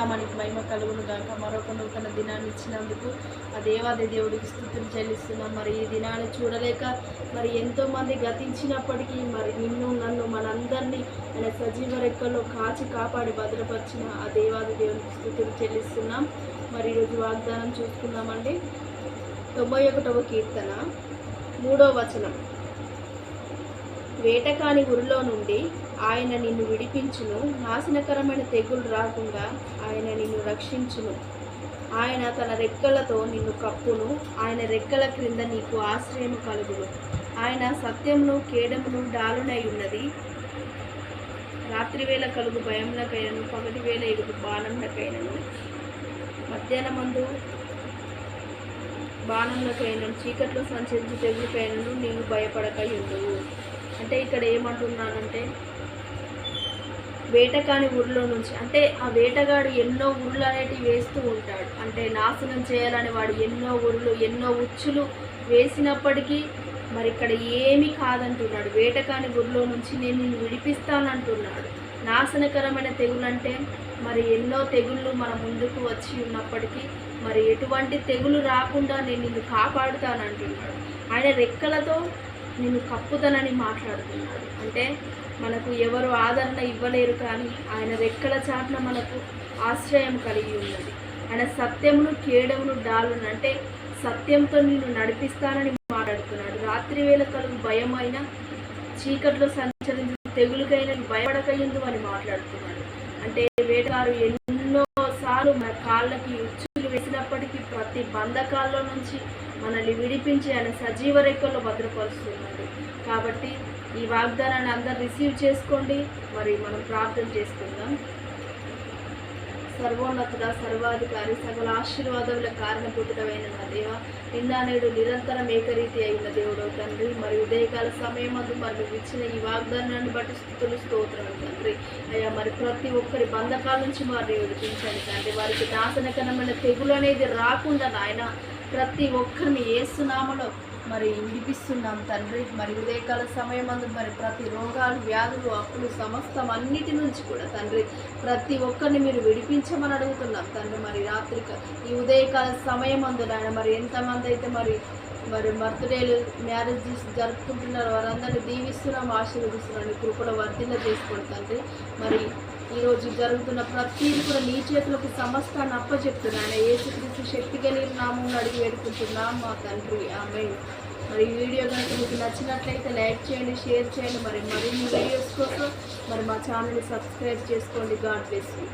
నామానికి మహిమ కలుగును గాక. మరొక నూతన దినాన్ని ఇచ్చినందుకు ఆ దేవాది దేవుడికి స్తుతులు చెల్లిస్తున్నాం. మరి ఈ దినాన్ని చూడలేక మరి ఎంతోమంది గతించినప్పటికీ మరి నిన్ను నన్ను మనందరినీ ఆయన సజీవ రెక్కల్లో కాచి కాపాడి భద్రపరిచిన ఆ దేవాది దేవుడికి స్తుతులు చెల్లిస్తున్నాం. మరి ఈరోజు వాగ్దానం చూసుకుందామండి. 91వ కీర్తన 3వ వచనం. వేటకాని ఊరిలో నుండి ఆయన నిన్ను విడిపించును, నాశనకరమైన తెగులు రాకుండా ఆయన నిన్ను రక్షించును. ఆయన తన రెక్కలతో నిన్ను కప్పును, ఆయన రెక్కల క్రింద నీకు ఆశ్రయం కలుగును. ఆయన సత్యమును కేడమును డాలునై ఉన్నది. రాత్రివేళ కలుగు భయములకైనను, పగటి వేళ ఎగురు బాణములకైనను, మధ్యాహ్నమందు బాణములకైనను, చీకట్లో సంచరించు తెగులకైనను నీవు భయపడకై ఉండవు. అంటే ఇక్కడ ఏమంటున్నానంటే వేటకాని ఊరిలో నుంచి, అంటే ఆ వేటగాడు ఎన్నో ఊర్లు అనేటివి వేస్తూ ఉంటాడు. అంటే నాశనం చేయాలని వాడు ఎన్నో ఊర్లు ఎన్నో ఉచ్చులు వేసినప్పటికీ మరి ఇక్కడ ఏమీ కాదంటున్నాడు. వేటకాని ఊరిలో నుంచి నేను నిన్ను విడిపిస్తానంటున్నాడు. నాశనకరమైన తెగులు అంటే మరి ఎన్నో తెగుళ్ళు మన ముందుకు వచ్చి ఉన్నప్పటికీ మరి ఎటువంటి తెగులు రాకుండా నేను నిన్ను కాపాడుతానంటున్నాడు. ఆయన రెక్కలతో నిన్ను కప్పుతానని మాట్లాడుతున్నాడు. అంటే మనకు ఎవరు ఆదరణ ఇవ్వలేరు, కానీ ఆయన రెక్కల చాటున మనకు ఆశ్రయం కలిగి ఉన్నది. ఆయన సత్యమును కేడమును డాలును, అంటే సత్యంతో నిన్ను నడిపిస్తానని మాట్లాడుతున్నాడు. రాత్రి వేళ కలుగు భయమైన, చీకట్లో సంచరించిన తెగులుకైనా భయపడకయిందు అని మాట్లాడుతున్నాడు. అంటే వేటగారు ఎన్నోసార్లు మన కాళ్ళకి ఉచ్చులు వేసినప్పటికీ ప్రతి బంధకాల్లో నుంచి మనల్ని విడిపించి ఆయన సజీవ రెక్కల్లో భద్రపరుస్తున్నాడు. కాబట్టి ఈ వాగ్దానాన్ని అందరు రిసీవ్ చేసుకోండి. మరి మనం ప్రార్థన చేసుకుందాం. సర్వోన్నతుడ, సర్వాధికారి, సకల ఆశీర్వాదముల కారణభూతుడమైన నా దేవ, నిన్న నేడు నిరంతరం ఏకరీతి అయిన దేవుడవు తండ్రి. మరి ఉదయకాల సమయమందు మరి నువ్వు ఇచ్చిన ఈ వాగ్దానాన్ని బట్టి స్తుతులు స్తోత్రం తండ్రి. అయ్యా మరి ప్రతి ఒక్కరి బంధకాల నుంచి వారిని విడిపించండి తండ్రి. వారికి నాశనకరమైన తెగులు అనేది రాకుండా నాయన ప్రతి ఒక్కరిని యేసునామములో మరి విడిపిస్తున్నాం తండ్రి. మరి ఉదయకాల సమయమందు మరి ప్రతి రోగాలు, వ్యాధులు, అప్పులు, సమస్తం అన్నిటి నుంచి కూడా తండ్రి ప్రతి ఒక్కరిని మీరు విడిపించమని అడుగుతున్నాం తండ్రి. మరి ఈ ఉదయకాల సమయమందు నాయన మరి ఎంతమంది అయితే మరి బర్త్డేలు, మ్యారేజెస్ జరుపుకుంటున్నారు వారందరినీ దీవిస్తున్నాం, ఆశీర్వదిస్తున్నాం. కృపలో వర్ధిల్ల చేసుకోండి తండ్రి. మరి ఈరోజు జరుగుతున్న ప్రతిదీ కూడా నీ చేతులకు సమస్తాన్ని అప్పచెప్తున్నాను. యేసుక్రీస్తు శక్తి కలిగిన నామములో అడిగి వేడుకుంటున్నాం మా తండ్రి, ఆమేన్. మరి ఈ వీడియో కనుక మీకు నచ్చినట్లయితే లైక్ చేయండి, షేర్ చేయండి. మరి మరిన్ని వీడియోస్ కోసం మరి మా ఛానల్ని సబ్స్క్రైబ్ చేసుకోండి. God bless you.